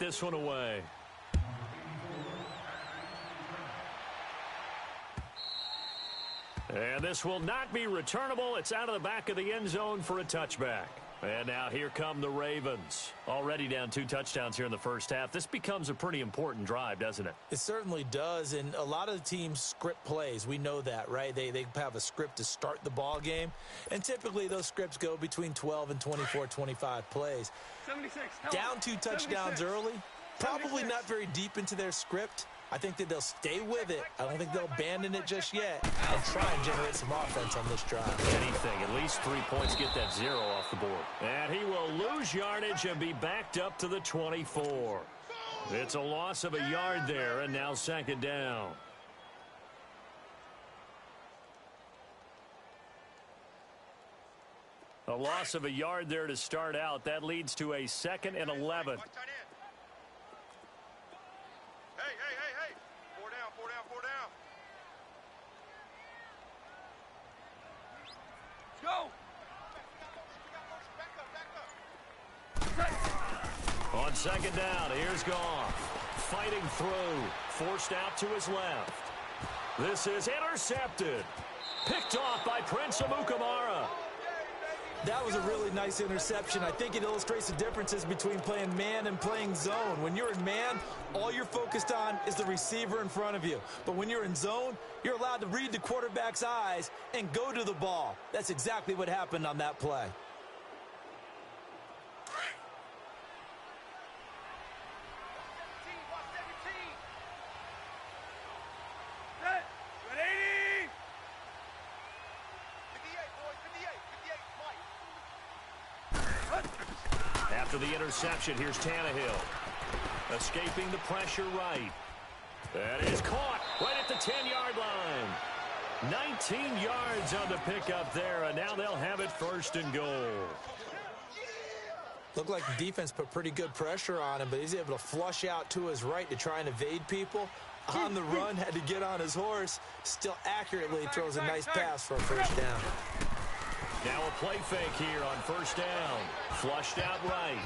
this one away. And this will not be returnable. It's out of the back of the end zone for a touchback. And now here come the Ravens. Already down 2 touchdowns here in the first half. This becomes a pretty important drive, doesn't it? It certainly does, and a lot of the teams script plays. We know that, right? They have a script to start the ball game, and typically those scripts go between 12 and 24, 25 plays. 76. Down 2 touchdowns 76. Early, probably 76. Not very deep into their script. I think that they'll stay with it. I don't think they'll abandon it just yet and try and generate some offense on this drive. Anything. At least 3 points, get that 0 off the board. And he will lose yardage and be backed up to the 24. It's a loss of a yard there, and now 2nd down. A loss of a yard there to start out. That leads to a 2nd and 11. Hey. 4 down. Go. On 2nd down, here's Goff. Fighting through. Forced out to his left. This is intercepted. Picked off by Prince Amukamara. That was a really nice interception. I think it illustrates the differences between playing man and playing zone. When you're in man, all you're focused on is the receiver in front of you. But when you're in zone, you're allowed to read the quarterback's eyes and go to the ball. That's exactly what happened on that play. After the interception, here's Tannehill. Escaping the pressure right. That is caught right at the 10-yard line. 19 yards on the pickup there, and now they'll have it 1st and goal. Looked like the defense put pretty good pressure on him, but he's able to flush out to his right to try and evade people. On the run, had to get on his horse. Still accurately throws a nice pass for a 1st down. Now a play fake here on 1st down. Flushed out right.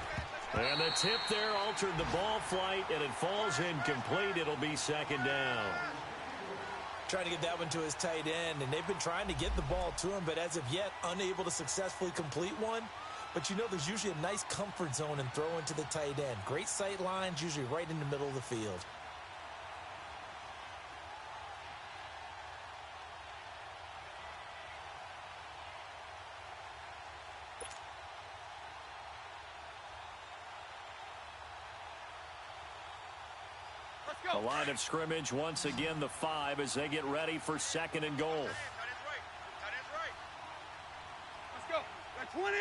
And the tip there altered the ball flight, and it falls incomplete. It'll be 2nd down. Trying to get that one to his tight end, and they've been trying to get the ball to him, but as of yet, unable to successfully complete one. But you know there's usually a nice comfort zone in throwing to the tight end. Great sight lines, usually right in the middle of the field. The line of scrimmage, once again, the 5 as they get ready for 2nd and goal. That is right. Let's go. Got 20.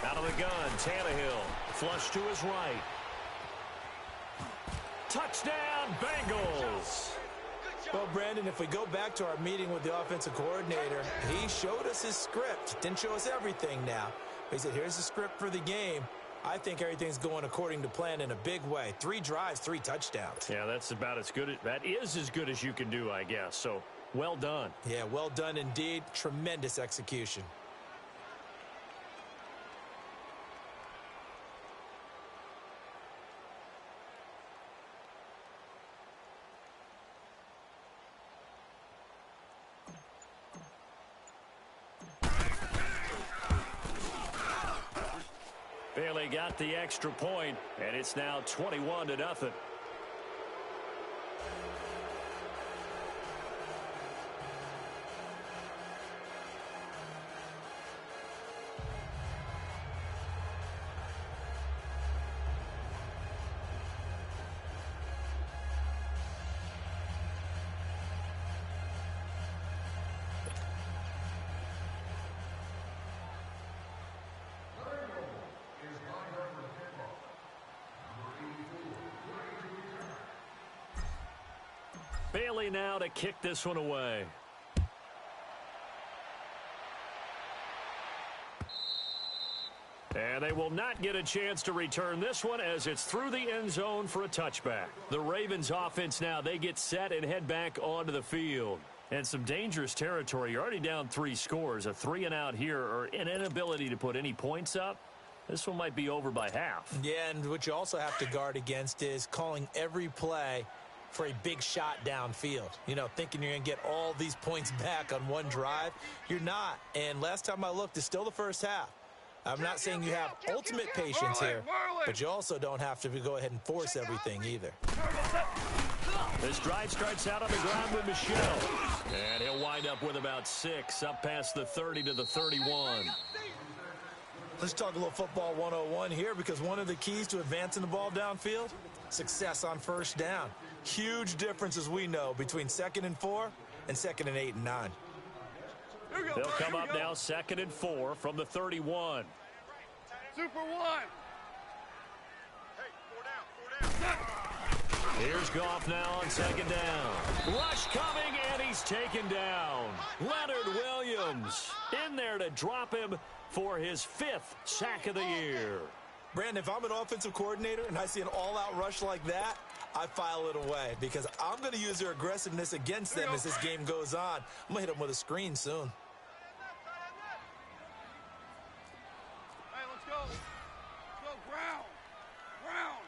Out of the gun, Tannehill. Flush to his right. Touchdown, Bengals. Well, Brandon, if we go back to our meeting with the offensive coordinator, he showed us his script. Didn't show us everything now. But he said, here's the script for the game. I think everything's going according to plan in a big way. 3 drives, 3 touchdowns. Yeah, that's about as good. That is as good as you can do, I guess. So, well done. Yeah, well done indeed. Tremendous execution. Bailey got the extra point, and it's now 21-0. Bailey now to kick this one away. And they will not get a chance to return this one as it's through the end zone for a touchback. The Ravens offense now, they get set and head back onto the field. And some dangerous territory. You're already down 3 scores. A 3-and-out here, or an inability to put any points up. This one might be over by half. Yeah, and what you also have to guard against is calling every play for a big shot downfield. You know, thinking you're going to get all these points back on one drive. You're not. And last time I looked, it's still the first half. I'm not saying you have ultimate patience here, but you also don't have to go ahead and force everything either. This drive starts out on the ground with Michelle. And he'll wind up with about 6, up past the 30 to the 31. Let's talk a little football 101 here, because one of the keys to advancing the ball downfield, success on first down. Huge difference, as we know, between 2nd and 4 and 2nd and 8 and 9. They'll come up now 2nd and 4 from the 31. Super 1. Hey, 4 down. Here's Goff now on 2nd down. Rush coming, and he's taken down. Leonard Williams in there to drop him for his 5th sack of the year. Brandon, if I'm an offensive coordinator and I see an all-out rush like that, I file it away, because I'm going to use their aggressiveness against them as this game goes on. I'm going to hit them with a screen soon. Hey, let's go. Let's go. Ground. Ground.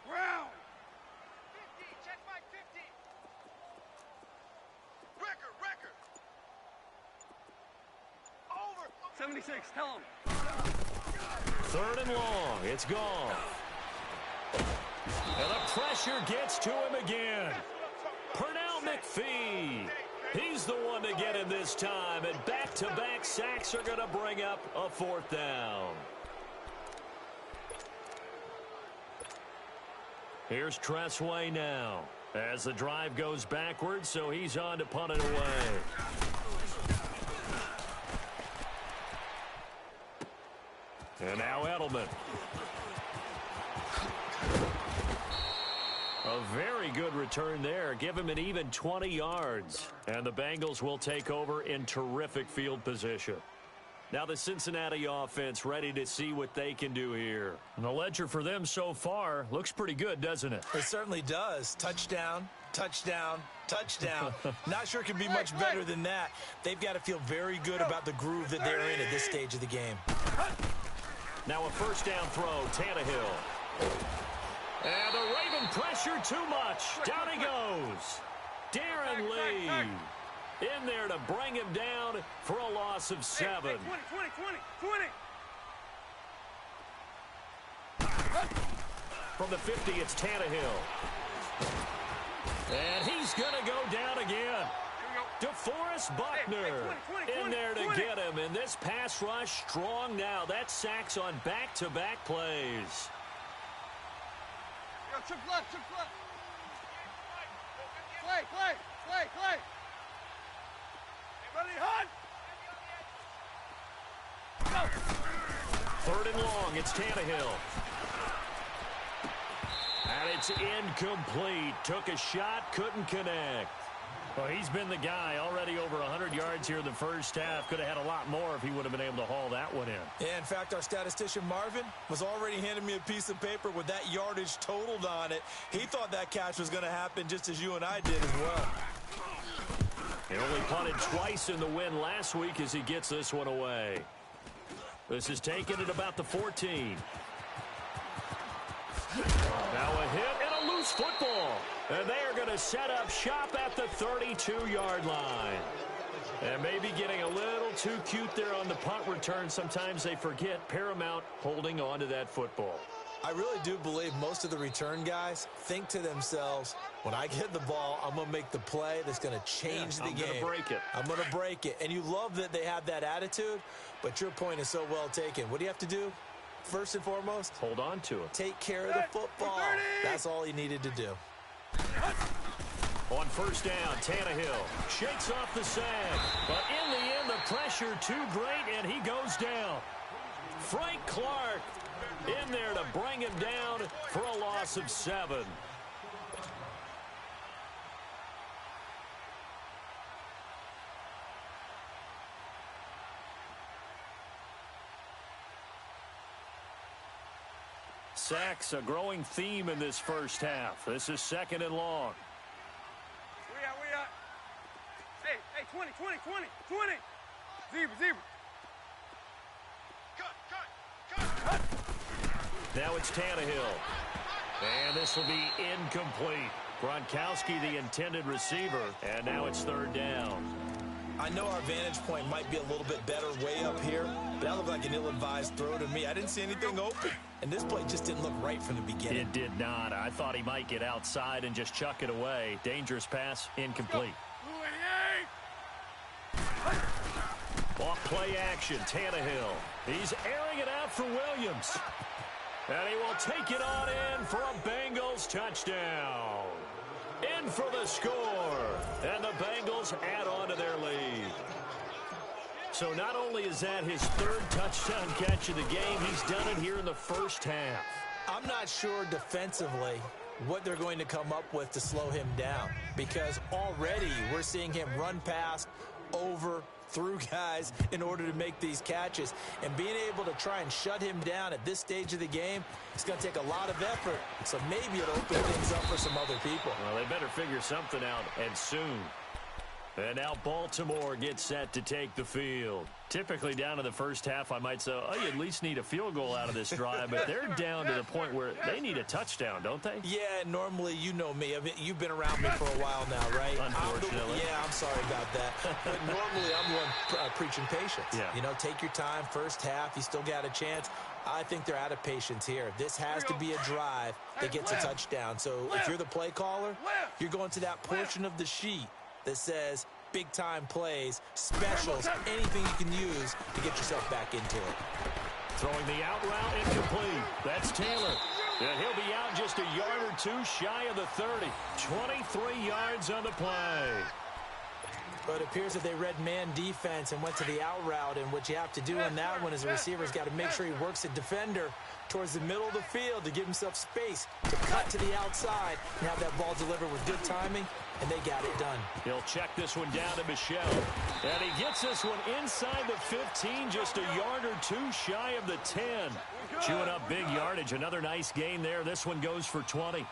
Ground. 50. Check my 50. Record. Over. 76. Tell him. 3rd and long. It's gone. And the pressure gets to him again. Pernell McPhee. He's the one to get him this time. And back-to-back sacks are going to bring up a 4th down. Here's Tressway now as the drive goes backwards, so he's on to punt it away. And now Edelman. A very good return there. Give him an even 20 yards. And the Bengals will take over in terrific field position. Now the Cincinnati offense ready to see what they can do here. And the ledger for them so far looks pretty good, doesn't it? It certainly does. Touchdown, touchdown, touchdown. Not sure it can be much better than that. They've got to feel very good about the groove that they're in at this stage of the game. Now a 1st down throw, Tannehill. And the Raven pressure too much. Down he goes. Darren Lee in there to bring him down for a loss of 7. 20. From the 50, it's Tannehill. And he's going to go down again. DeForest Buckner in there to get him. And this pass rush strong now. That's sacks on back-to-back plays. Trick left. Play. Ready, hunt. 3rd and long, it's Tannehill. And it's incomplete. Took a shot, couldn't connect. Well, he's been the guy. Already over 100 yards here in the first half. Could have had a lot more if he would have been able to haul that one in. Yeah, in fact, our statistician Marvin was already handing me a piece of paper with that yardage totaled on it. He thought that catch was going to happen just as you and I did as well. He only punted twice in the win last week as he gets this one away. This is taken at about the 14. Now a hit and a loose football. And they are going to set up shop at the 32-yard line. And maybe getting a little too cute there on the punt return. Sometimes they forget paramount holding on to that football. I really do believe most of the return guys think to themselves, when I get the ball, I'm going to make the play that's going to change the game. I'm going to break it. I'm going to break it. And you love that they have that attitude, but your point is so well taken. What do you have to do? First and foremost, hold on to it. Take care of the football. That's all he needed to do. On 1st down, Tannehill shakes off the sag. But in the end, the pressure too great, and he goes down. Frank Clark in there to bring him down for a loss of 7. Sacks, a growing theme in this first half. This is 2nd and long. We at? 20, 20, 20, 20. Zebra, zebra. Cut. Now it's Tannehill. And this will be incomplete. Gronkowski, the intended receiver, and now it's third down. I know our vantage point might be a little bit better way up here, but that looked like an ill-advised throw to me. I didn't see anything open, and this play just didn't look right from the beginning. It did not. I thought he might get outside and just chuck it away. Dangerous pass, incomplete. Off play action, Tannehill. He's airing it out for Williams. And he will take it on in for a Bengals touchdown. In for the score. And the Bengals add on to their lead. So not only is that his third touchdown catch of the game, he's done it here in the first half. I'm not sure defensively what they're going to come up with to slow him down, because already we're seeing him run past, over, through guys in order to make these catches. And being able to try and shut him down at this stage of the game, it's going to take a lot of effort. So maybe it'll open things up for some other people. Well, they better figure something out, and soon. And now Baltimore gets set to take the field. Typically down in the first half, I might say, oh, you at least need a field goal out of this drive. But they're down to the point where they need a touchdown, don't they? Yeah, normally, you know me. I mean, you've been around me for a while now, right? Unfortunately. I'm sorry about that. But normally, I'm the one preaching patience. Yeah. You know, take your time. First half, you still got a chance. I think they're out of patience here. This has to be a drive that gets a touchdown. So if you're the play caller, you're going to that portion of the sheet that says big-time plays, specials, anything you can use to get yourself back into it. Throwing the out route, incomplete. That's Taylor. And he'll be out just a yard or two shy of the 30. 23 yards on the play. But it appears that they read man defense and went to the out route, and what you have to do in that one is a receiver's got to make sure he works a defender towards the middle of the field to give himself space to cut to the outside and have that ball delivered with good timing, and they got it done. He'll check this one down to Michel. And he gets this one inside the 15, just a yard or two shy of the 10. Chewing up big yardage. Another nice gain there. This one goes for 20.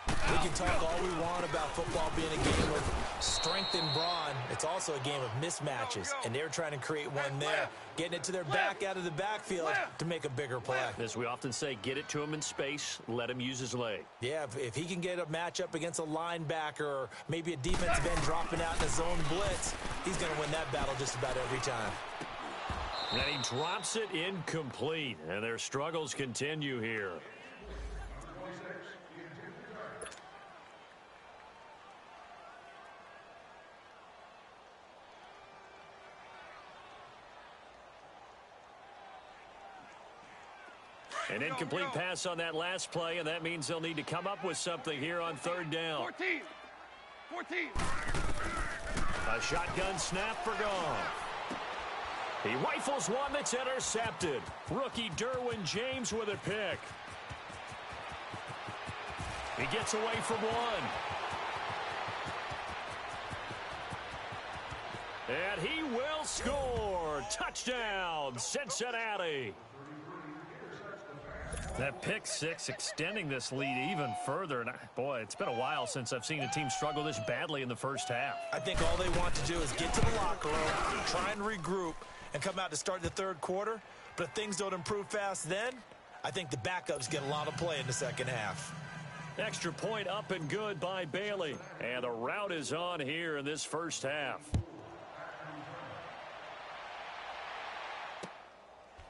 We can talk all we want about football being a game of strength and brawn. It's also a game of mismatches, and they're trying to create one there, getting it to their back out of the backfield to make a bigger play. As we often say, get it to him in space, let him use his leg. Yeah, if he can get a matchup against a linebacker or maybe a defensive end dropping out in a zone blitz, he's going to win that battle just about every time. And he drops it incomplete, and their struggles continue here. An incomplete pass on that last play, and that means they'll need to come up with something here on third down. 14. A shotgun snap for Goff. He rifles one that's intercepted. Rookie Derwin James with a pick. He gets away from one. And he will score. Touchdown, Cincinnati. That pick six extending this lead even further. And boy, it's been a while since I've seen a team struggle this badly in the first half. I think all they want to do is get to the locker room, try and regroup, and come out to start the third quarter. But if things don't improve fast then, I think the backups get a lot of play in the second half. Extra point up and good by Bailey. And the route is on here in this first half.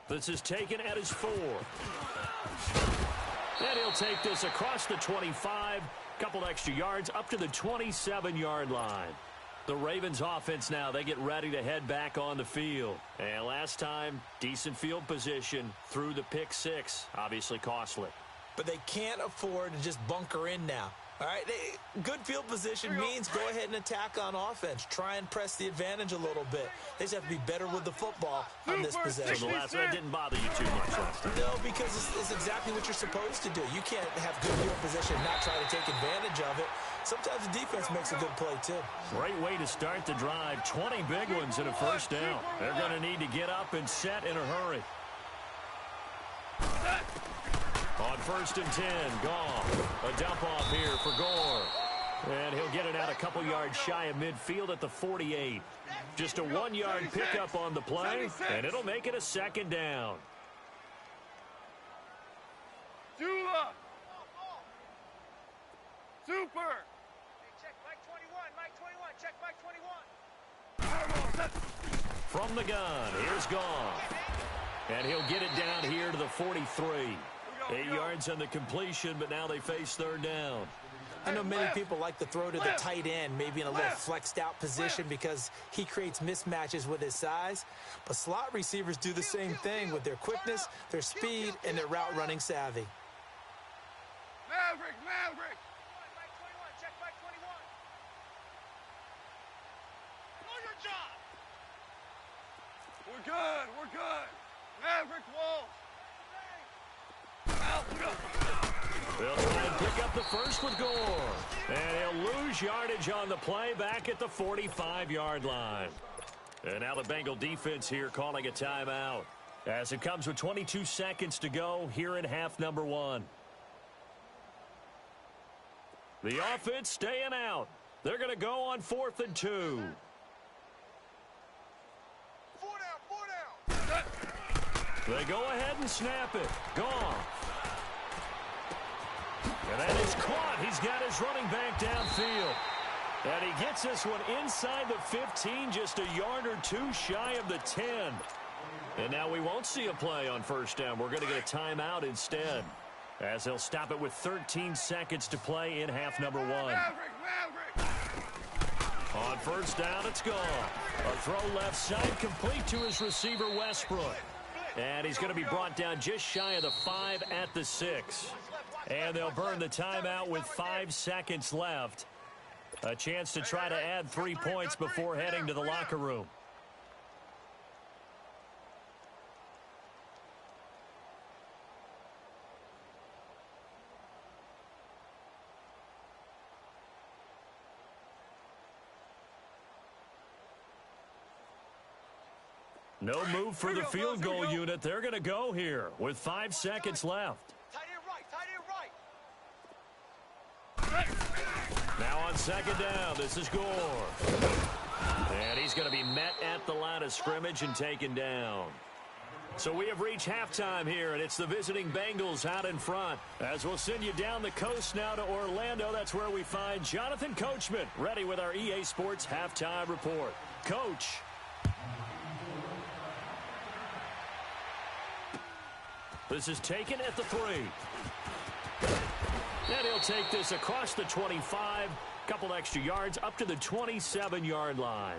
This is taken at his 4. And he'll take this across the 25, couple extra yards up to the 27-yard line. The Ravens offense now, they get ready to head back on the field. And last time, decent field position through the pick six, obviously costly. But they can't afford to just bunker in now. All right, good field position means go ahead and attack on offense. Try and press the advantage a little bit. They just have to be better with the football on this possession. So the last one didn't bother you too much last time. No, because it's exactly what you're supposed to do. You can't have good field position and not try to take advantage of it. Sometimes the defense makes a good play, too. Great way to start the drive. 20 big ones in a first down. They're going to need to get up and set in a hurry. On 1st and 10, Goff. A dump off here for Gore. And he'll get it out a couple yards shy of midfield at the 48. Just a 1-yard pickup on the play, and it'll make it a second down. Jula! Super! Hey, check Mike 21, Mike 21, check Mike 21. From the gun, here's Gone. And he'll get it down here to the 43. 8 yards on the completion, but now they face third down. I know many people like to throw to the tight end, maybe in a little flexed out position because he creates mismatches with his size. But slot receivers do the same thing with their quickness, their speed, and their route running savvy. Maverick! Mike 21, check Mike 21. Do your job. We're good. Maverick Walsh. They'll try and pick up the first with Gore. And he'll lose yardage on the play back at the 45-yard line. And now the Bengal defense here calling a timeout, as it comes with 22 seconds to go here in half number 1. The offense staying out. They're going to go on 4th and 2. 4 down. They go ahead and snap it. Gone. And that is caught. He's got his running back downfield. And he gets this one inside the 15, just a yard or two shy of the 10. And now we won't see a play on first down. We're going to get a timeout instead, as they'll stop it with 13 seconds to play in half number 1. Maverick! On first down, it's gone. A throw left side, complete to his receiver, Westbrook. And he's going to be brought down just shy of the 5 at the 6. And they'll burn the timeout with 5 seconds left. A chance to try to add 3 points before heading to the locker room. No move for the field goal unit. They're going to go here with 5 seconds left. Tight end right. Now on second down, this is Gore. And he's going to be met at the line of scrimmage and taken down. So we have reached halftime here, and it's the visiting Bengals out in front. As we'll send you down the coast now to Orlando, that's where we find Jonathan Coachman, ready with our EA Sports halftime report. Coach. This is taken at the 3. And he'll take this across the 25, couple extra yards up to the 27-yard line.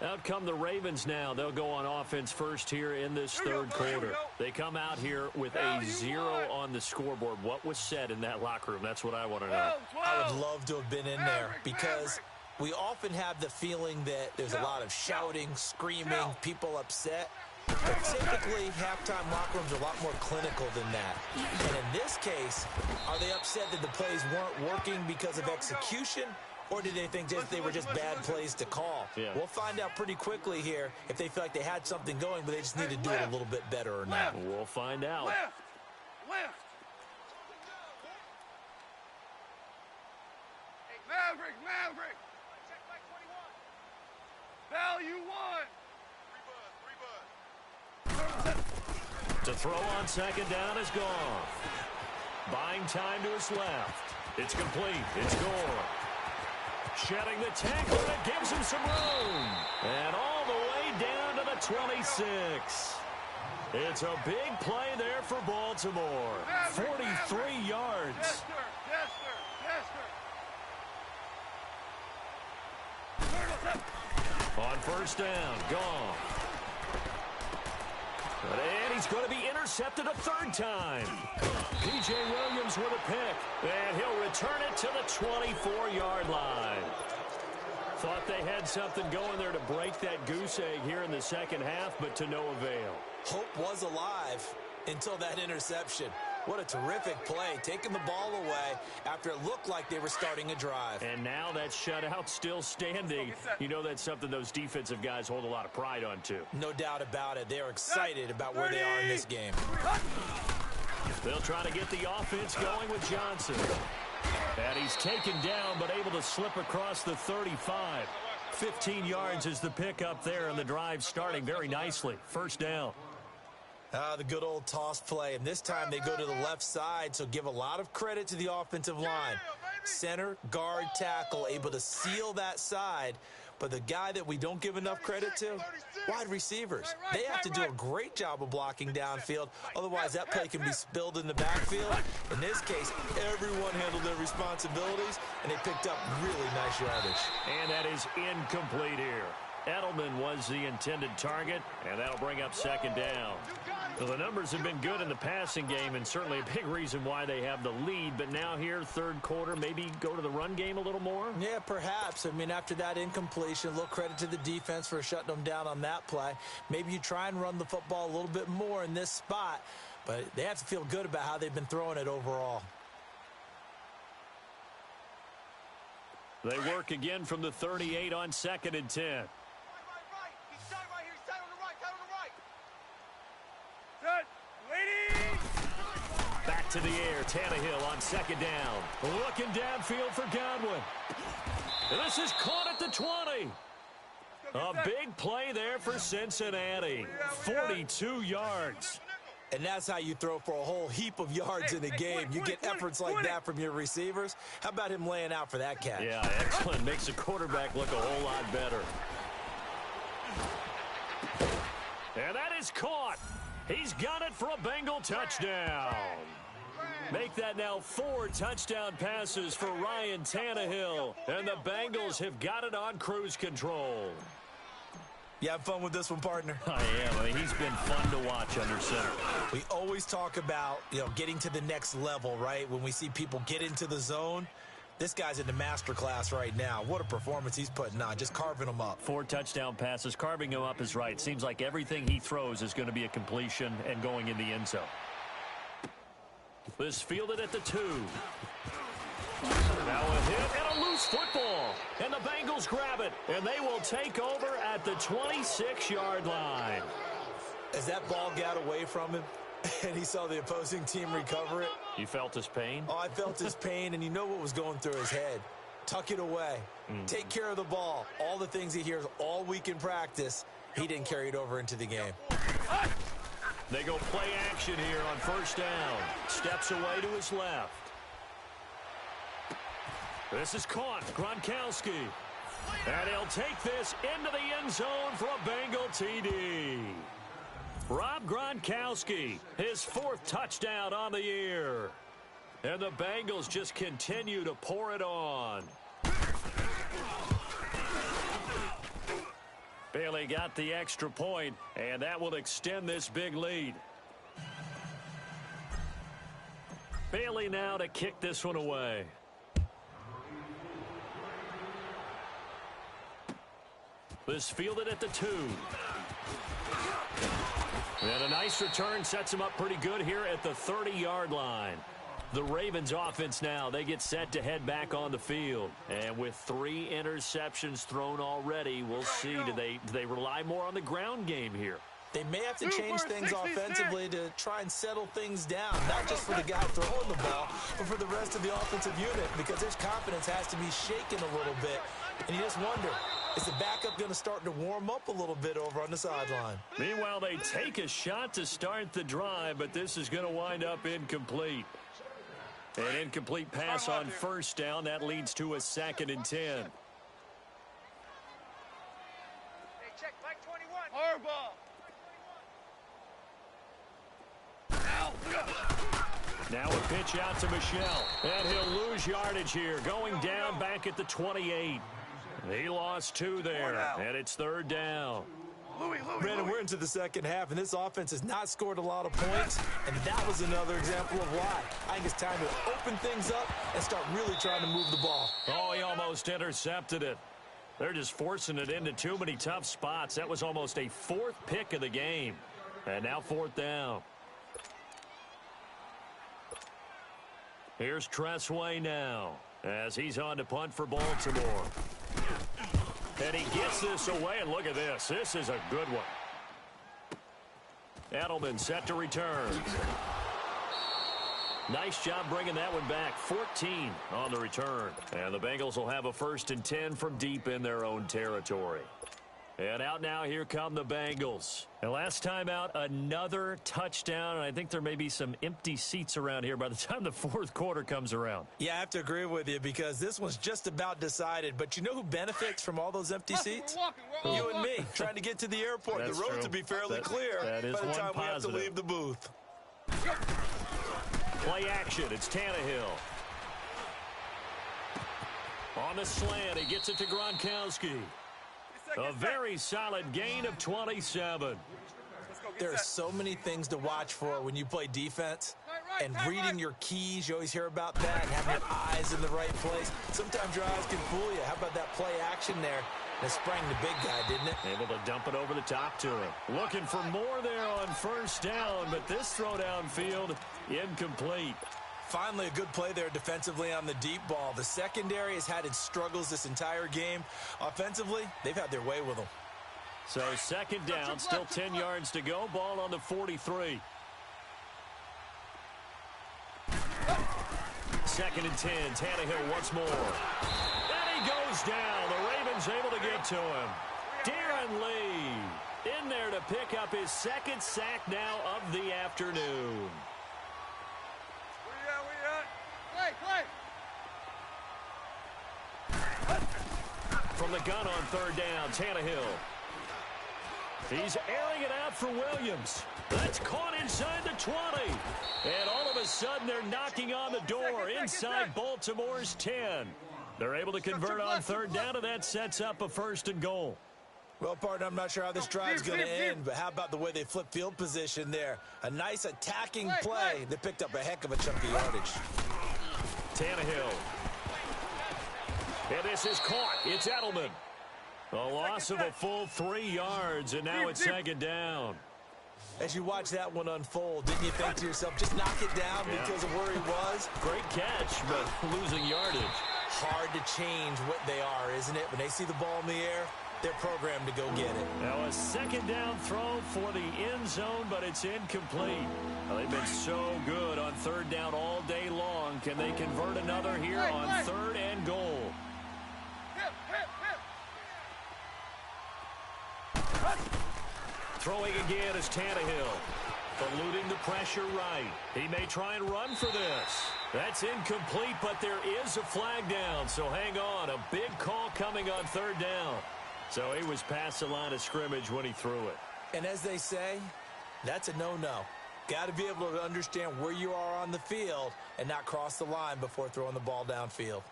Out come the Ravens now. They'll go on offense first here in this third quarter. They come out here with a 0 on the scoreboard. What was said in that locker room? That's what I want to know. I would love to have been in there because we often have the feeling that there's a lot of shouting, screaming, people upset. But typically, halftime locker rooms are a lot more clinical than that. And in this case, are they upset that the plays weren't working because of execution, or did they think they were just bad plays to call? Yeah. We'll find out pretty quickly here if they feel like they had something going, but they just need to do it a little bit better or not. We'll find out. Left! Maverick! Check Mike 21. Value 1! To throw on second down is Gone. Buying time to his left. It's complete. It's Gore. Shedding the tackle, and it gives him some room. And all the way down to the 26. It's a big play there for Baltimore. 43 yards. On first down, Gone. And he's going to be intercepted a third time. P.J. Williams with a pick. And he'll return it to the 24-yard line. Thought they had something going there to break that goose egg here in the second half, but to no avail. Hope was alive until that interception. What a terrific play, taking the ball away after it looked like they were starting a drive. And now that shutout still standing. You know that's something those defensive guys hold a lot of pride on, too. No doubt about it. They're excited about where they are in this game. They'll try to get the offense going with Johnson. And he's taken down, but able to slip across the 35. 15 yards is the pickup there, and the drive starting very nicely. First down. The good old toss play, and this time they go to the left side, so give a lot of credit to the offensive line. Center, guard, tackle, able to seal that side, but the guy that we don't give enough credit to, wide receivers. They have to do a great job of blocking downfield, otherwise that play can be spilled in the backfield. In this case, everyone handled their responsibilities, and they picked up really nice yardage. And that is incomplete here. Edelman was the intended target, and that'll bring up second down. So the numbers have been good in the passing game, and certainly a big reason why they have the lead. But now here, third quarter, maybe go to the run game a little more? Yeah, perhaps. I mean, after that incompletion, a little credit to the defense for shutting them down on that play. Maybe you try and run the football a little bit more in this spot, but they have to feel good about how they've been throwing it overall. They work again from the 38 on 2nd and 10. Back to the air, Tannehill on second down. Looking downfield for Godwin. And this is caught at the 20. A big play there for Cincinnati. 42 yards. And that's how you throw for a whole heap of yards in a game. You get efforts like that from your receivers. How about him laying out for that catch? Yeah, excellent. Makes the quarterback look a whole lot better. And that is caught. He's got it for a Bengal touchdown. Make that now 4 touchdown passes for Ryan Tannehill. And the Bengals have got it on cruise control. You have fun with this one, partner? I am. I mean, he's been fun to watch under center. We always talk about, getting to the next level, right? When we see people get into the zone, this guy's in the master class right now. What a performance he's putting on, just carving them up. 4 touchdown passes. Carving him up is right. Seems like everything he throws is going to be a completion and going in the end zone. This fielded at the 2. Now a hit and a loose football. And the Bengals grab it. And they will take over at the 26-yard line. As that ball got away from him and he saw the opposing team recover it. You felt his pain? Oh, I felt his pain, and you know what was going through his head. Tuck it away. Take care of the ball. All the things he hears all week in practice, he didn't carry it over into the game. They go play action here on first down. Steps away to his left. This is caught. Gronkowski. And he'll take this into the end zone for a Bengal TD. Rob Gronkowski, his 4th touchdown on the year. And the Bengals just continue to pour it on. Bailey got the extra point, and that will extend this big lead. Bailey now to kick this one away. This fielded at the 2. And a nice return sets him up pretty good here at the 30-yard line. The Ravens offense now, they get set to head back on the field. And with 3 interceptions thrown already, we'll see, do they rely more on the ground game here? They may have to change things offensively to try and settle things down, not just for the guy throwing the ball, but for the rest of the offensive unit, because his confidence has to be shaken a little bit. And you just wonder, is the backup going to start to warm up a little bit over on the sideline? Meanwhile, they take a shot to start the drive, but this is going to wind up incomplete. An incomplete pass on first down. That leads to a 2nd and 10. Hey, check Mike 21. Hardball. Now a pitch out to Michelle. And he'll lose yardage here. Going down back at the 28. He lost 2 there. And it's 3rd down. Brandon, we're into the second half, and this offense has not scored a lot of points, and that was another example of why. I think it's time to open things up and start really trying to move the ball. Oh, he almost intercepted it. They're just forcing it into too many tough spots. That was almost a 4th pick of the game. And now 4th down. Here's Tressway now as he's on to punt for Baltimore. And he gets this away, and look at this. This is a good one. Edelman set to return. Nice job bringing that one back. 14 on the return. And the Bengals will have a 1st and 10 from deep in their own territory. And out now, here come the Bengals. And last time out, another touchdown. And I think there may be some empty seats around here by the time the 4th quarter comes around. Yeah, I have to agree with you because this one's just about decided. But you know who benefits from all those empty seats? You and me, trying to get to the airport. That's the roads true. will be fairly clear that is by the one time we have to positive. leave the booth. Play action. It's Tannehill. On the slant, he gets it to Gronkowski. A very solid gain of 27. There are so many things to watch for when you play defense. And reading your keys, you always hear about that. And having your eyes in the right place. Sometimes your eyes can fool you. How about that play action there? That sprang the big guy, didn't it? Able to dump it over the top to him. Looking for more there on 1st down, but this throw downfield incomplete. Finally, a good play there defensively on the deep ball. The secondary has had its struggles this entire game. Offensively, they've had their way with them. So 2nd down, still 10 yards to go. Ball on the 43. 2nd and 10. Tannehill once more. And he goes down. The Ravens able to get to him. Darren Lee in there to pick up his 2nd sack now of the afternoon. From the gun on 3rd down, Tannehill. He's airing it out for Williams. That's caught inside the 20. And all of a sudden, they're knocking on the door inside Baltimore's 10. They're able to convert on 3rd down, and that sets up a 1st and goal. Well, partner, I'm not sure how this drive's going to end, but how about the way they flip field position there? A nice attacking play that picked up a heck of a chunk of yardage. Tannehill. And this is caught. It's Edelman. A loss of a full 3 yards, and now it's 2nd down. As you watch that one unfold, didn't you think to yourself, just knock it down because of where he was? Great catch, but losing yardage. Hard to change what they are, isn't it? When they see the ball in the air, they're programmed to go get it. Now a 2nd down throw for the end zone, but it's incomplete. Well, they've been so good on 3rd down all day long. Can they convert another here on 3rd and goal? Throwing again is Tannehill. Eluding the pressure right. He may try and run for this. That's incomplete, but there is a flag down, so hang on. A big call coming on 3rd down. So he was past the line of scrimmage when he threw it. And as they say, that's a no-no. Got to be able to understand where you are on the field and not cross the line before throwing the ball downfield.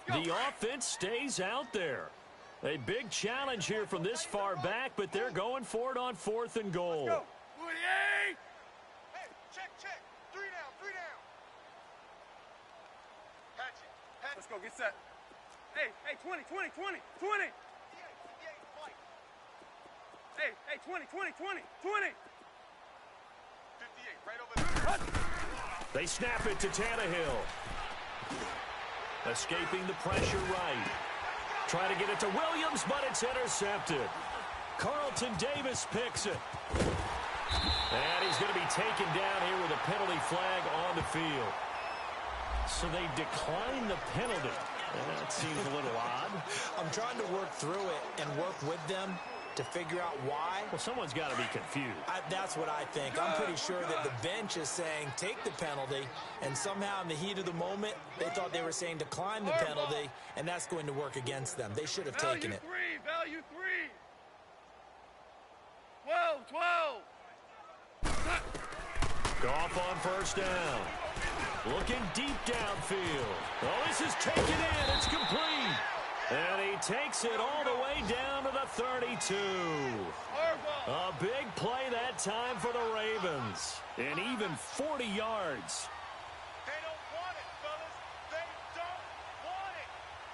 The offense stays out there. A big challenge here from this far back, but they're going for it on 4th and goal. Let's go. Hey, check. 3 down. Patch it. Let's go, get set. Hey, 20. Hey, 20. 58, right over there. They snap it to Tannehill. Escaping the pressure right. Try to get it to Williams, but it's intercepted. Carlton Davis picks it. And he's going to be taken down here with a penalty flag on the field. So they decline the penalty. That seems a little odd. I'm trying to work through it and work with them to figure out why. Well, someone's got to be confused. That's what I think. I'm pretty sure that the bench is saying take the penalty, and somehow in the heat of the moment, they thought they were saying decline the penalty, and that's going to work against them. They should have taken it. Value 3. 12. Goff on 1st down. Looking deep downfield. Oh, this is taken in. It's complete. And he takes it all the way down to the 32. A big play that time for the Ravens. And even 40 yards. They don't want it, fellas. They don't want it.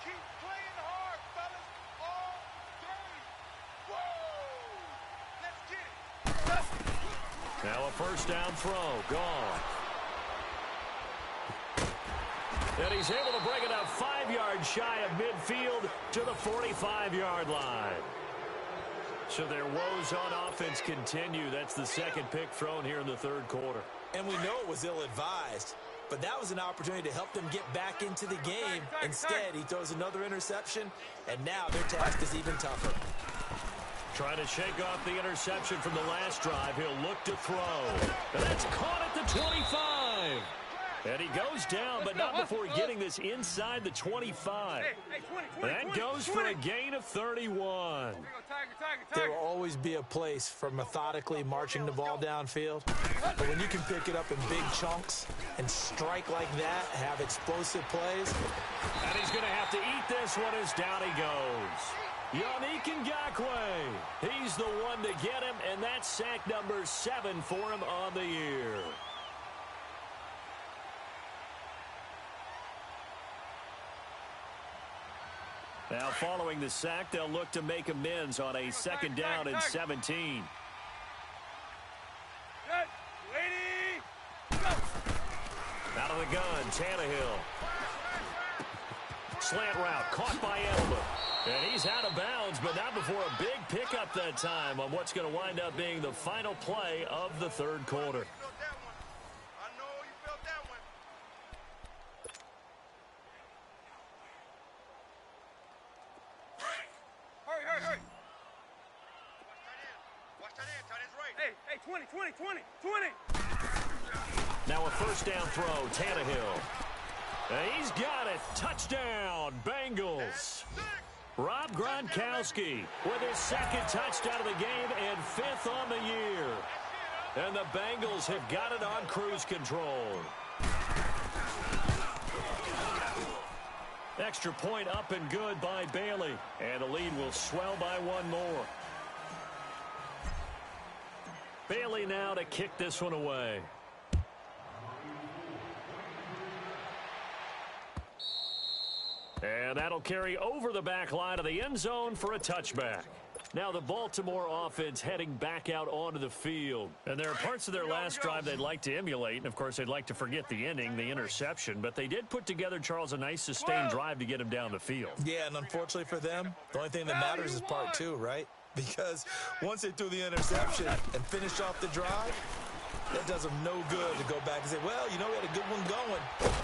Keep playing hard, fellas. All day. Whoa! Let's get it. Now a 1st down throw. Gone. And he's able to bring it up 5 yards shy of midfield to the 45-yard line. So their woes on offense continue. That's the second pick thrown here in the third quarter. And we know it was ill-advised, but that was an opportunity to help them get back into the game. Instead, he throws another interception, and now their task is even tougher. Trying to shake off the interception from the last drive. He'll look to throw. And that's caught at the 25. And he goes down, but not before getting this inside the 25. That goes for a gain of 31. There will always be a place for methodically marching the ball downfield. But when you can pick it up in big chunks and strike like that, have explosive plays. And he's going to have to eat this one as down he goes. Yannick Ngakoue. He's the one to get him, and that's sack number 7 for him on the year. Now, following the sack, they'll look to make amends on a second down and 17. Out of the gun, Tannehill. Slant route, caught by Edelman. And he's out of bounds, but not before a big pickup that time on what's going to wind up being the final play of the third quarter. Hey, 20. Now a first down throw, Tannehill. And he's got it. Touchdown, Bengals. Rob Gronkowski with his second touchdown of the game and 5th on the year. And the Bengals have got it on cruise control. Extra point up and good by Bailey. And the lead will swell by one more. Bailey now to kick this one away. And that'll carry over the back line of the end zone for a touchback. Now the Baltimore offense heading back out onto the field. And there are parts of their last drive they'd like to emulate. And, of course, they'd like to forget the ending, the interception. But they did put together, Charles, a nice sustained drive to get him down the field. Yeah, and unfortunately for them, the only thing that matters is part 2, right? Because once they threw the interception and finished off the drive, that does them no good to go back and say, well, you know, we had a good one going.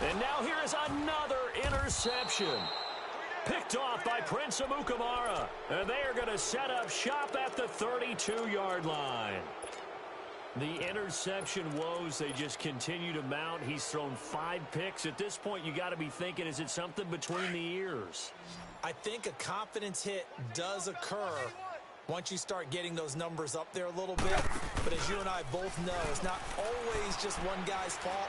And now here is another interception. Picked off by Prince Amukamara. And they are going to set up shop at the 32-yard line. The interception woes, they just continue to mount. He's thrown 5 picks. At this point, you got to be thinking, is it something between the ears? I think a confidence hit does occur once you start getting those numbers up there a little bit. But as you and I both know, it's not always just one guy's fault.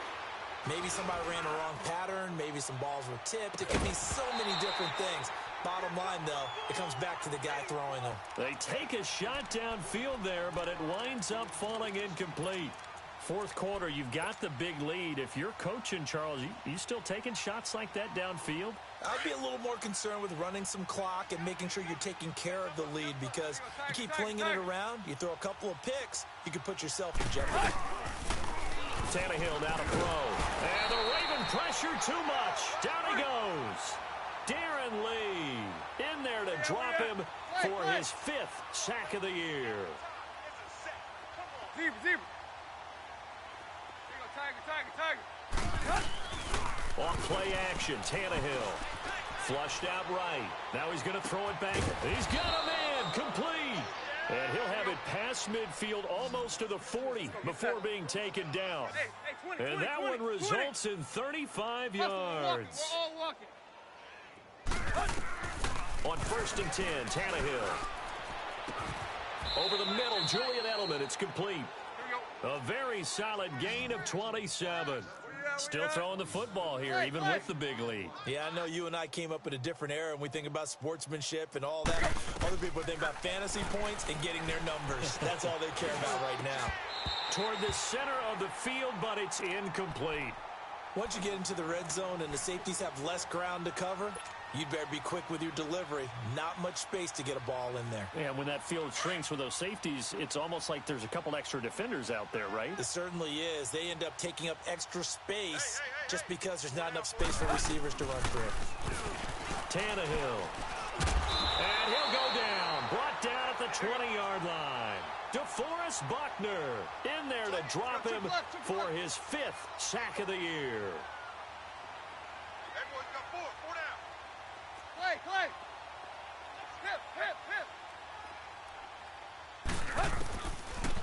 Maybe somebody ran the wrong pattern. Maybe some balls were tipped. It could be so many different things. Bottom line, though, it comes back to the guy throwing them. They take a shot downfield there, but it winds up falling incomplete. Fourth quarter, you've got the big lead. If you're coaching, Charles, you still taking shots like that downfield? I'd be a little more concerned with running some clock and making sure you're taking care of the lead, because you keep flinging it around, you throw a couple of picks, you can put yourself in jeopardy. Tannehill down to throw. And the Raven pressure too much. Down he goes. Darren Lee in there to drop him for his 5th sack of the year. Zebra. Tiger. On play action, Tannehill. Flushed out right. Now he's going to throw it back. He's got a man. Complete. And he'll have it past midfield almost to the 40 before being taken down. And that one results in 35 yards. We're all walking. On 1st and 10, Tannehill. Over the middle, Julian Edelman. It's complete. A very solid gain of 27. Still throwing the football here, even with the big lead. Yeah, I know you and I came up in a different era, and we think about sportsmanship and all that. Other people think about fantasy points and getting their numbers. That's all they care about right now. Toward the center of the field, but it's incomplete. Once you get into the red zone and the safeties have less ground to cover, you'd better be quick with your delivery. Not much space to get a ball in there. Yeah, when that field shrinks with those safeties, it's almost like there's a couple extra defenders out there, right? It certainly is. They end up taking up extra space just because there's not enough space for receivers to run through. Tannehill. And he'll go down. Brought down at the 20-yard DeMarcus Buckner in there to drop him for his 5th sack of the year. That boy's got 4 down. Clay. Hip.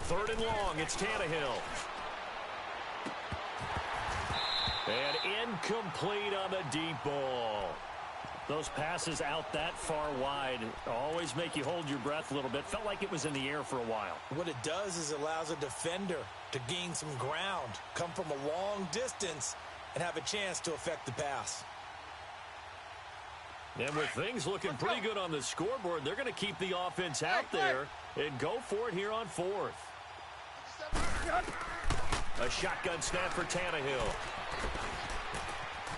3rd and long, it's Tannehill. And incomplete on the deep ball. Those passes out that far wide always make you hold your breath a little bit. Felt like it was in the air for a while. What it does is allows a defender to gain some ground, come from a long distance, and have a chance to affect the pass. And with things looking pretty good on the scoreboard, they're going to keep the offense out there and go for it here on 4th. A shotgun snap for Tannehill.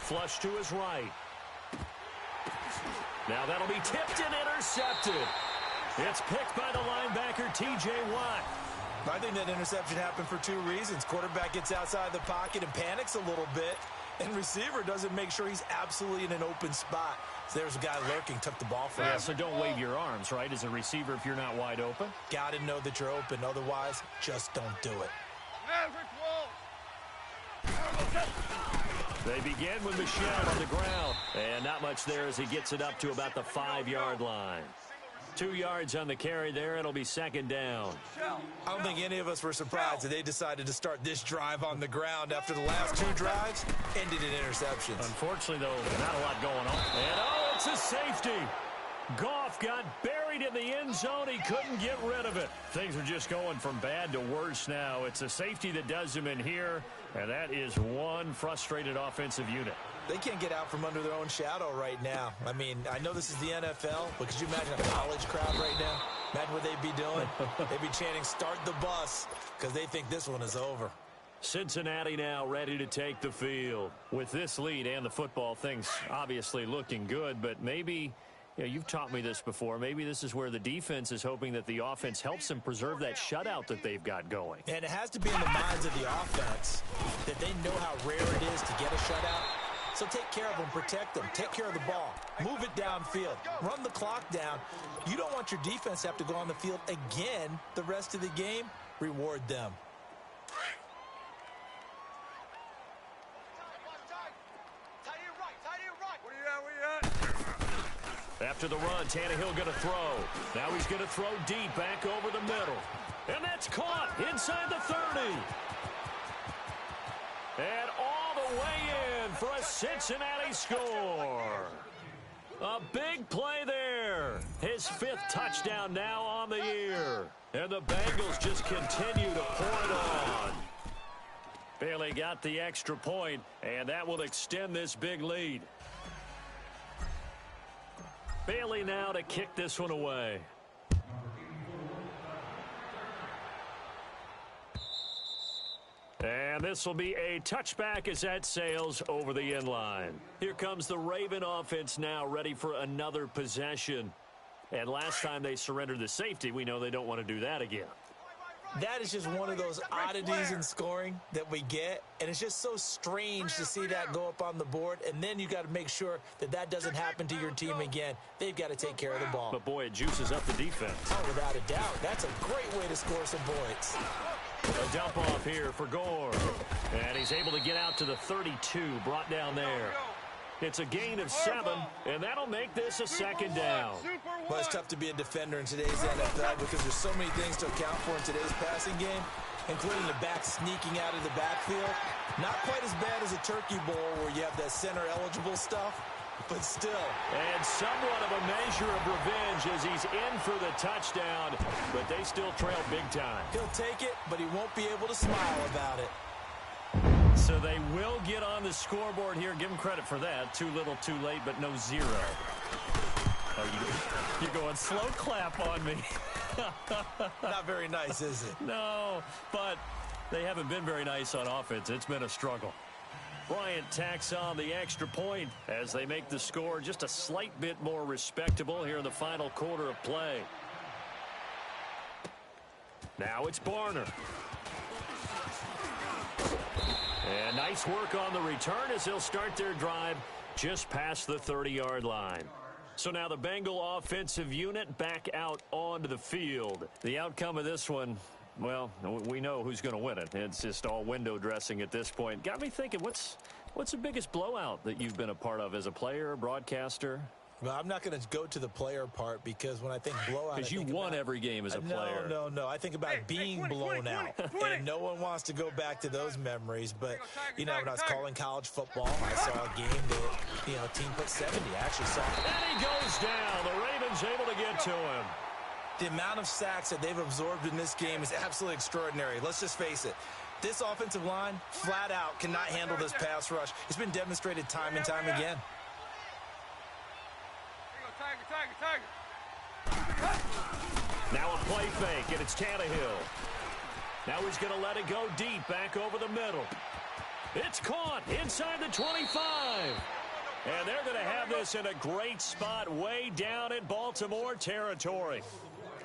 Flush to his right. Now that'll be tipped and intercepted. It's picked by the linebacker, T.J. Watt. I think that interception happened for 2 reasons. Quarterback gets outside the pocket and panics a little bit, and receiver doesn't make sure he's absolutely in an open spot. So there's a guy lurking, took the ball from him. Yeah, so don't wave your arms, right, as a receiver if you're not wide open. Got to know that you're open. Otherwise, just don't do it. They begin with Michel on the ground. And not much there as he gets it up to about the 5-yard line. 2 yards on the carry there. It'll be 2nd down. I don't think any of us were surprised that they decided to start this drive on the ground after the last 2 drives ended in interceptions. Unfortunately, though, not a lot going on. And, oh, it's a safety. Goff got buried in the end zone. He couldn't get rid of it. Things are just going from bad to worse now. It's a safety that does him in here, and that is one frustrated offensive unit. They can't get out from under their own shadow right now. I mean, I know this is the NFL, but could you imagine a college crowd right now? Imagine what they'd be doing. They'd be chanting, "Start the bus," because they think this one is over. Cincinnati now ready to take the field. With this lead and the football, things obviously looking good, but maybe... Yeah, you've taught me this before. Maybe this is where the defense is hoping that the offense helps them preserve that shutout that they've got going. And it has to be in the minds of the offense that they know how rare it is to get a shutout. So take care of them, protect them, take care of the ball, move it downfield, run the clock down. You don't want your defense to have to go on the field again the rest of the game. Reward them. After the run, Tannehill going to throw. Now he's going to throw deep back over the middle. And that's caught inside the 30. And all the way in for a Cincinnati score. A big play there. His 5th touchdown now on the year. And the Bengals just continue to pour it on. Bailey got the extra point, and that will extend this big lead. Bailey now to kick this one away. And this will be a touchback as that sails over the end line. Here comes the Raven offense now ready for another possession. And last time they surrendered the safety, we know they don't want to do that again. That is just one of those oddities in scoring that we get, and it's just so strange to see that go up on the board, and then you got to make sure that that doesn't happen to your team again. They've got to take care of the ball. But, boy, it juices up the defense. Oh, without a doubt. That's a great way to score some points. A dump off here for Gore, and he's able to get out to the 32, brought down there. It's a gain of 7, and that'll make this a 2nd down. Well, it's tough to be a defender in today's NFL because there's so many things to account for in today's passing game, including the back sneaking out of the backfield. Not quite as bad as a turkey bowl where you have that center-eligible stuff, but still. And somewhat of a measure of revenge as he's in for the touchdown, but they still trail big time. He'll take it, but he won't be able to smile about it. So they will get on the scoreboard here. Give them credit for that. Too little, too late, but no 0. Oh, you're going slow clap on me. Not very nice, is it? No, but they haven't been very nice on offense. It's been a struggle. Bryant tacks on the extra point as they make the score just a slight bit more respectable here in the final quarter of play. Now it's Barner. And nice work on the return as they'll start their drive just past the 30-yard line. So now the Bengal offensive unit back out onto the field. The outcome of this one, Well, we know who's going to win it. It's just all window dressing at this point. Got me thinking, what's the biggest blowout that you've been a part of as a player, broadcaster? Well, I'm not going to go to the player part because when I think blowout, because you won every game as a player. No. I think about being blown out, and no one wants to go back to those memories. But, you know, when I was calling college football, I saw a game that, you know, team put 70. I actually saw it. And he goes down. The Ravens able to get to him. The amount of sacks that they've absorbed in this game is absolutely extraordinary. Let's just face it. This offensive line, flat out, cannot handle this pass rush. It's been demonstrated time and time again. Now a play fake, and it's Tannehill. Now he's going to let it go deep, back over the middle. It's caught inside the 25. And they're going to have this in a great spot way down in Baltimore territory.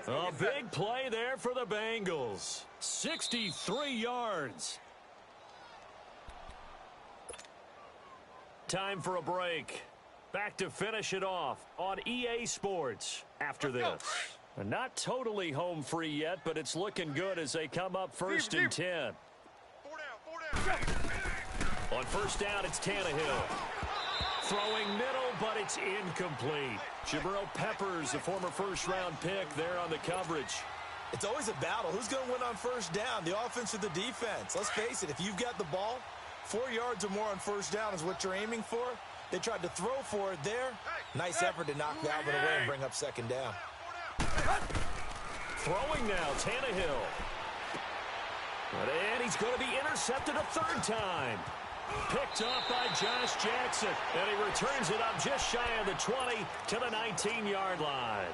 A big play there for the Bengals. 63 yards. Time for a break. Back to finish it off on EA Sports after this. Not totally home free yet, but it's looking good as they come up first and 10. On first down, it's Tannehill. Throwing middle, but it's incomplete. Jabril Peppers, the former first-round pick, there on the coverage. It's always a battle. Who's going to win on first down, the offense or the defense? Let's face it, if you've got the ball, 4 yards or more on first down is what you're aiming for. They tried to throw for it there. Nice effort to knock that one away and bring up second down. Throwing now, Tannehill. And he's going to be intercepted a third time. Picked off by Josh Jackson. And he returns it up just shy of the 20 to the 19-yard line.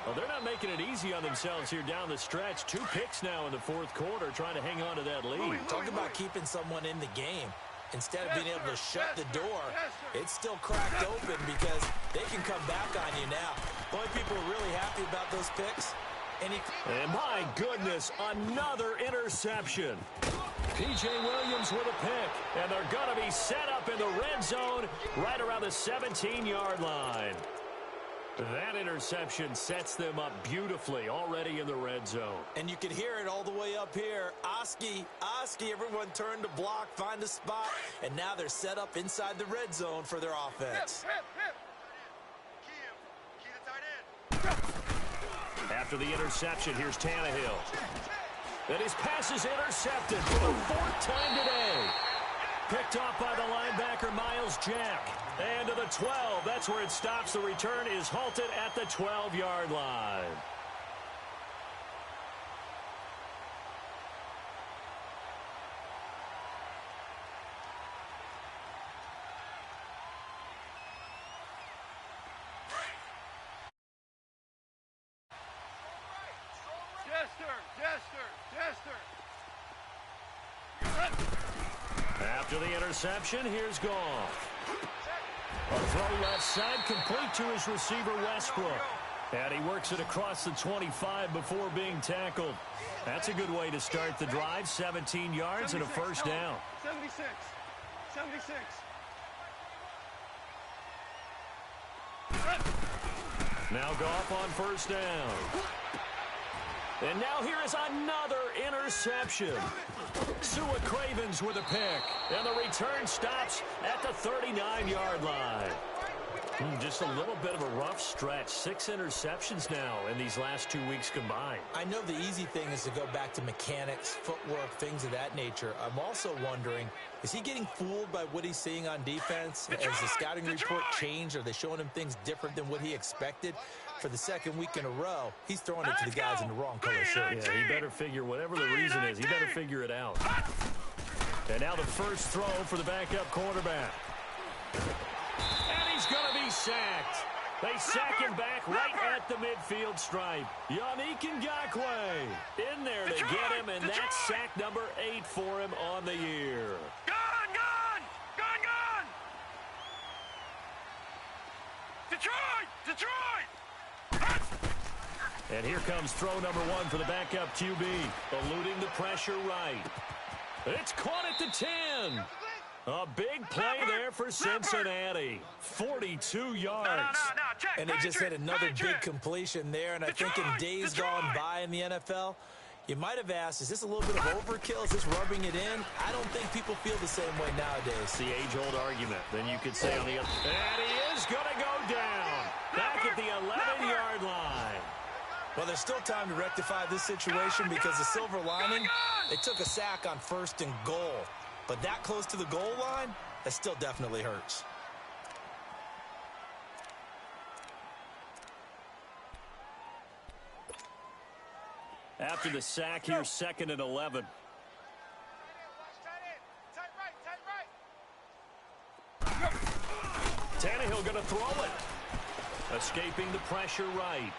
Well, they're not making it easy on themselves here down the stretch. 2 picks now in the fourth quarter trying to hang on to that lead. Talk about keeping someone in the game. Instead of being able to shut the door, it's still cracked open because they can come back on you now. The only people are really happy about those picks. And my goodness, another interception. P.J. Williams with a pick, and they're going to be set up in the red zone right around the 17-yard line. That interception sets them up beautifully already in the red zone. And you can hear it all the way up here. Oski, everyone turned to block, find a spot, and now they're set up inside the red zone for their offense. After the interception, here's Tannehill. And his pass is intercepted for the 4th time today. Picked off by the linebacker, Miles Jack. And to the 12, that's where it stops. The return is halted at the 12-yard line. After the interception, here's Goff. A throw left side, complete to his receiver, Westbrook. And he works it across the 25 before being tackled. That's a good way to start the drive. 17 yards and a first down. 76. Now Goff on first down. And now here is another interception. Sua Cravens with a pick. And the return stops at the 39-yard line. Just a little bit of a rough stretch. 6 interceptions now in these last 2 weeks combined. I know the easy thing is to go back to mechanics, footwork, things of that nature. I'm also wondering, is he getting fooled by what he's seeing on defense? Has the scouting report changed? Are they showing him things different than what he expected? For the second week in a row, he's throwing it to the guys in the wrong color shirts. Yeah, he better figure, whatever the reason is, he better figure it out. And now the first throw for the backup quarterback. And he's going to be sacked. They sack him back right at the midfield stripe. Yannick Ngakoue in there to get him, and that's sack number 8 for him on the year. Gone! Detroit! And here comes throw number 1 for the backup QB. Eluding the pressure right. It's caught at the 10. A big play there for Cincinnati. 42 yards. And they just had another big completion there. And I think in days gone by in the NFL, You might have asked, is this a little bit of overkill? Is this rubbing it in? I don't think people feel the same way nowadays. It's the age-old argument. Then you could say on the other... And he is going to go down. Back at the 11-yard line. Well, there's still time to rectify this situation because the silver lining, they took a sack on 1st and goal. But that close to the goal line, that still definitely hurts. After the sack, here's 2nd and 11. Tannehill going to throw it. Escaping the pressure right.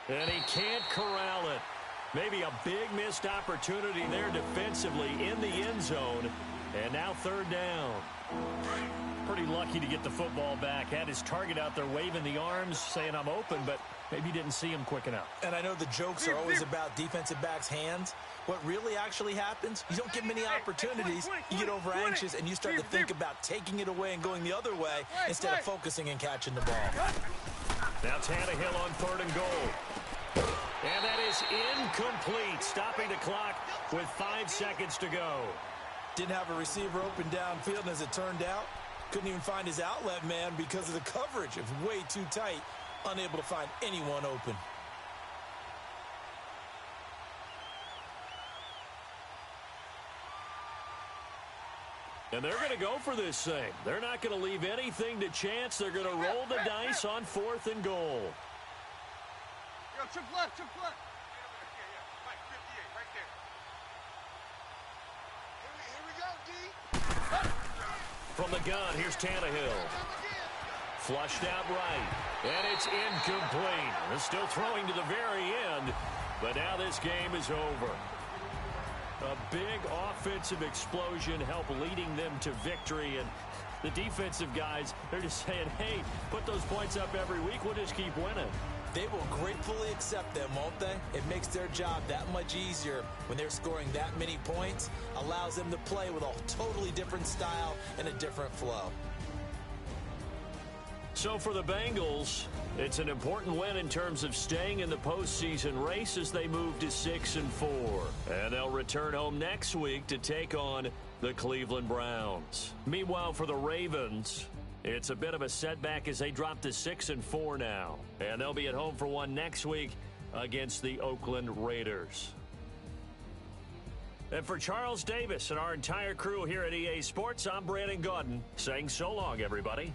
And he can't corral it. Maybe a big missed opportunity there defensively in the end zone. And now 3rd down. Pretty lucky to get the football back. Had his target out there waving the arms, saying I'm open, but maybe didn't see him quick enough. And I know the jokes are always about defensive backs' hands. What really actually happens, you don't get many opportunities, you get over anxious, and you start to think about taking it away and going the other way instead of focusing and catching the ball. Now Tannehill on 3rd and goal. And that is incomplete, stopping the clock with 5 seconds to go. Didn't have a receiver open downfield, and as it turned out, couldn't even find his outlet man because of the coverage. It was way too tight, unable to find anyone open. And they're going to go for this thing. They're not going to leave anything to chance. They're going to roll the dice on 4th and goal. Yo, trick left, trick left. Mike, 58, right there. Here we go, D. From the gun, here's Tannehill. Flushed out right. And it's incomplete. They're still throwing to the very end. But now this game is over. A big offensive explosion helped leading them to victory. And the defensive guys, they're just saying, hey, put those points up every week. We'll just keep winning. They will gratefully accept them, won't they? It makes their job that much easier when they're scoring that many points. Allows them to play with a totally different style and a different flow. So for the Bengals, it's an important win in terms of staying in the postseason race as they move to 6-4. And they'll return home next week to take on the Cleveland Browns. Meanwhile, for the Ravens, it's a bit of a setback as they drop to 6-4 now. And they'll be at home for one next week against the Oakland Raiders. And for Charles Davis and our entire crew here at EA Sports, I'm Brandon Gaudin saying so long, everybody.